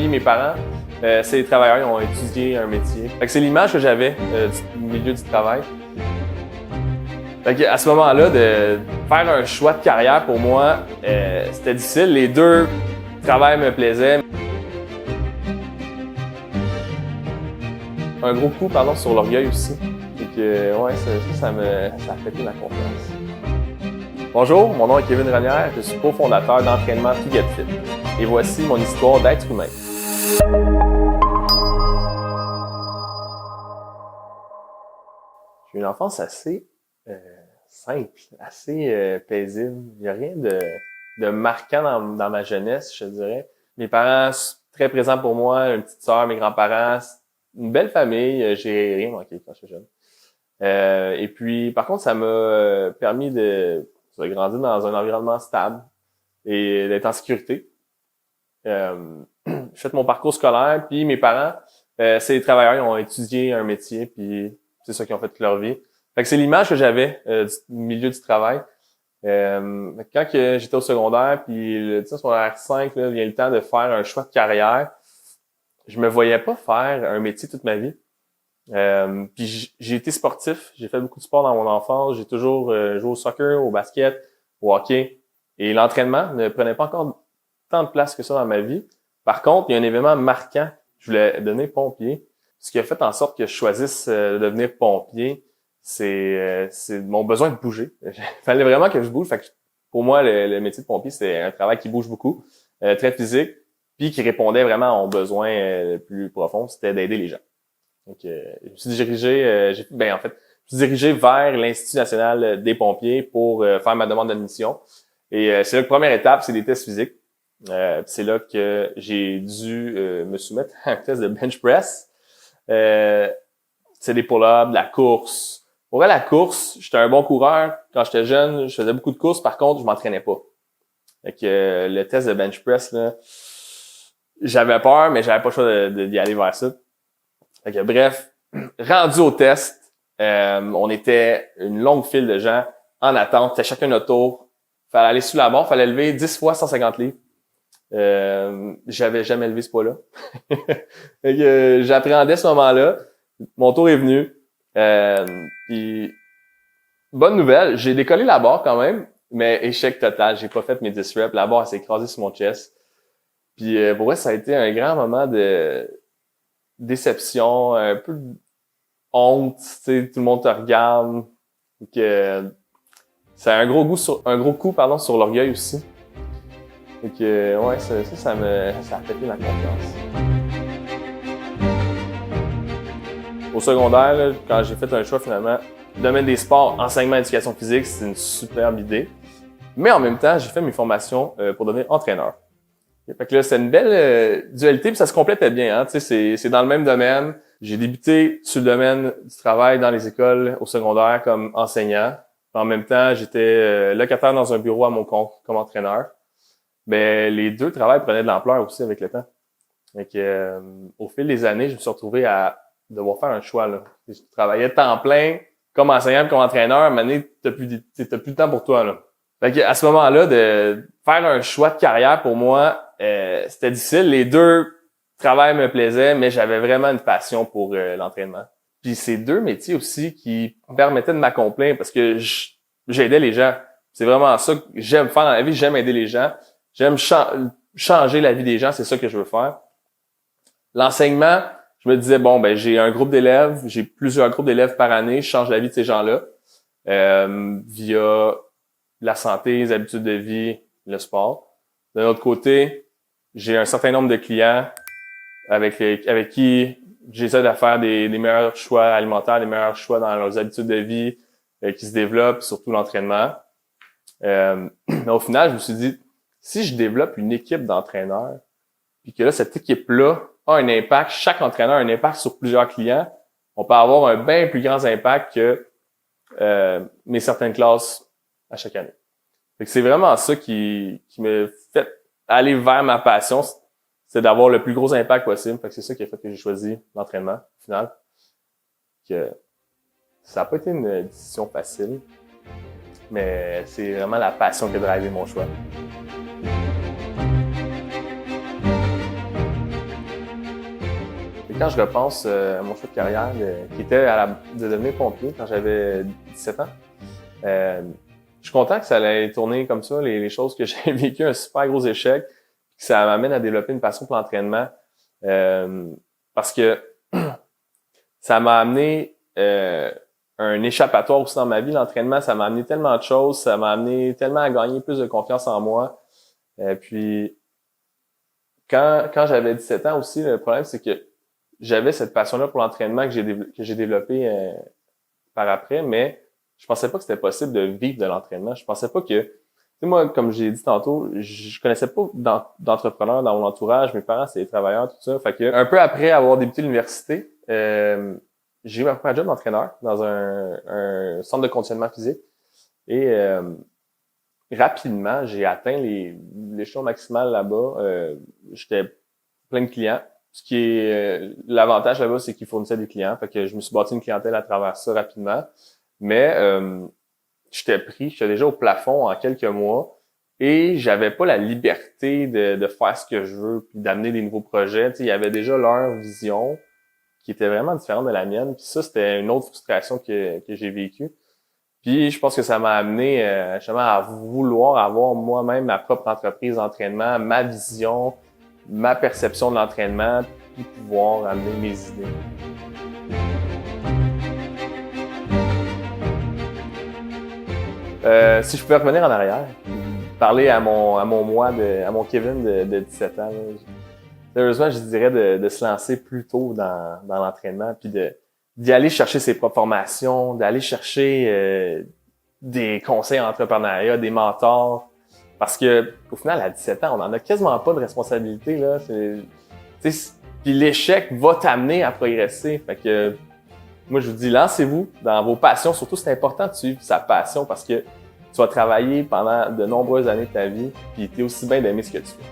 Puis mes parents, c'est des travailleurs, ils ont étudié un métier. Fait que c'est l'image que j'avais du milieu du travail. Fait que à ce moment-là, de faire un choix de carrière, pour moi, c'était difficile. Les deux travails me plaisaient. Un gros coup, sur l'orgueil aussi. Fait que, ouais, ça a affecté ma confiance. Bonjour, mon nom est Kevin Renière, je suis cofondateur d'entraînement To Get Fit. Et voici mon histoire d'être humain. J'ai eu une enfance assez simple, assez paisible. Il n'y a rien de marquant dans ma jeunesse, je dirais. Mes parents, très présents pour moi, une petite sœur, mes grands-parents, une belle famille. J'ai rien manqué quand j'étais jeune. Et puis, par contre, ça m'a permis de grandir dans un environnement stable et d'être en sécurité. J'ai fait mon parcours scolaire, puis mes parents, c'est des travailleurs, ils ont étudié un métier, puis c'est ça qu'ils ont fait toute leur vie. Fait que c'est l'image que j'avais du milieu du travail. Quand j'étais au secondaire, puis secondaire 5, là, vient le temps de faire un choix de carrière, je me voyais pas faire un métier toute ma vie. Puis j'ai été sportif, j'ai fait beaucoup de sport dans mon enfance, j'ai toujours joué au soccer, au basket, au hockey, et l'entraînement ne prenait pas encore tant de place que ça dans ma vie. Par contre, il y a un événement marquant, je voulais devenir pompier. Ce qui a fait en sorte que je choisisse de devenir pompier, c'est mon besoin de bouger. Il fallait vraiment que je bouge. Fait que pour moi, le métier de pompier, c'est un travail qui bouge beaucoup, très physique, puis qui répondait vraiment à mon besoin le plus profond, c'était d'aider les gens. Donc, je me suis dirigé, je me suis dirigé vers l'Institut national des pompiers pour faire ma demande d'admission. Et c'est là que la première étape, c'est des tests physiques. C'est là que j'ai dû me soumettre à un test de bench press. C'est des pull-ups, de la course. Pour vrai, la course, j'étais un bon coureur. Quand j'étais jeune, je faisais beaucoup de courses. Par contre, je m'entraînais pas. Fait que le test de bench press, là, j'avais peur, mais j'avais pas le choix d'y aller vers ça. Fait que bref, rendu au test, on était une longue file de gens en attente. C'était chacun notre tour. Fallait aller sous la barre, fallait lever 10 fois 150 livres. J'avais jamais levé ce poids-là. Fait que j'appréhendais ce moment-là. Mon tour est venu. Puis bonne nouvelle, j'ai décollé la barre quand même, mais échec total. J'ai pas fait mes 10 reps. La barre s'est écrasée sur mon chest. Puis pour moi, ça a été un grand moment de déception, un peu de honte, tu sais, tout le monde te regarde. Donc, c'est un gros coup sur l'orgueil aussi. Donc, ouais, ça a affecté ma confiance. Au secondaire, là, quand j'ai fait un choix finalement, domaine des sports, enseignement, éducation physique, c'est une superbe idée. Mais en même temps, j'ai fait mes formations pour devenir entraîneur. Fait que là, c'est une belle dualité, puis ça se complétait bien, hein. Tu sais, c'est dans le même domaine. J'ai débuté sur le domaine du travail dans les écoles au secondaire comme enseignant. En même temps, j'étais locataire dans un bureau à mon compte comme entraîneur. Mais les deux travails prenaient de l'ampleur aussi avec le temps. Fait que, au fil des années, je me suis retrouvé à devoir faire un choix, là. Je travaillais temps plein comme enseignant, comme entraîneur. À un moment donné, t'as plus de temps pour toi, là. Fait que, à ce moment-là, de faire un choix de carrière, pour moi, c'était difficile. Les deux travails me plaisaient, mais j'avais vraiment une passion pour l'entraînement. Puis c'est deux métiers aussi qui me permettaient de m'accomplir parce que j'aidais les gens. C'est vraiment ça que j'aime faire dans la vie. J'aime aider les gens. J'aime changer la vie des gens. C'est ça que je veux faire. L'enseignement, je me disais, bon, ben j'ai un groupe d'élèves. J'ai plusieurs groupes d'élèves par année. Je change la vie de ces gens-là via la santé, les habitudes de vie, le sport. D'un autre côté, j'ai un certain nombre de clients avec qui j'essaie de faire des meilleurs choix alimentaires, des meilleurs choix dans leurs habitudes de vie qui se développent, surtout l'entraînement. Mais au final, je me suis dit, si je développe une équipe d'entraîneurs, puis que là, cette équipe-là a un impact, chaque entraîneur a un impact sur plusieurs clients, on peut avoir un bien plus grand impact que mes certaines classes à chaque année. Fait que c'est vraiment ça qui me fait aller vers ma passion, c'est d'avoir le plus gros impact possible. Fait que c'est ça qui a fait que j'ai choisi l'entraînement, au final. Que ça n'a pas été une décision facile, mais c'est vraiment la passion qui a drivé mon choix. Et quand je repense à mon choix de carrière, qui était de devenir pompier quand j'avais 17 ans, je suis content que ça allait tourner comme ça, les choses que j'ai vécu, un super gros échec, que ça m'amène à développer une passion pour l'entraînement, parce que ça m'a amené un échappatoire aussi dans ma vie. L'entraînement, ça m'a amené tellement de choses, ça m'a amené tellement à gagner plus de confiance en moi. Puis quand j'avais 17 ans aussi, le problème, c'est que j'avais cette passion-là pour l'entraînement que j'ai développée par après, mais je pensais pas que c'était possible de vivre de l'entraînement. Je pensais pas que, tu sais, moi, comme j'ai dit tantôt, je connaissais pas d'entrepreneurs dans mon entourage. Mes parents, c'est des travailleurs, tout ça. Fait que un peu après avoir débuté l'université, j'ai eu ma première job d'entraîneur dans un centre de conditionnement physique. Et rapidement, j'ai atteint l'échelon maximal là-bas. J'étais plein de clients. Ce qui est l'avantage là-bas, c'est qu'ils fournissaient des clients. Fait que je me suis bâti une clientèle à travers ça rapidement. Mais j'étais déjà au plafond en quelques mois et j'avais pas la liberté de faire ce que je veux puis d'amener des nouveaux projets. Tu sais, il y avait déjà leur vision qui était vraiment différente de la mienne. Puis ça, c'était une autre frustration que j'ai vécue. Puis je pense que ça m'a amené justement à vouloir avoir moi-même ma propre entreprise d'entraînement, ma vision, ma perception de l'entraînement, puis pouvoir amener mes idées. Si je pouvais revenir en arrière, parler à mon moi, à mon Kevin de 17 ans, là, sérieusement, je dirais de se lancer plus tôt dans l'entraînement, puis d'y aller chercher ses propres formations, d'aller chercher des conseils en entrepreneuriat, des mentors, parce que au final, à 17 ans, on n'en a quasiment pas de responsabilité là. Puis l'échec va t'amener à progresser. Fait que moi, je vous dis, lancez-vous dans vos passions. Surtout, c'est important de suivre sa passion parce que tu vas travailler pendant de nombreuses années de ta vie, puis tu es aussi bien d'aimer ce que tu fais.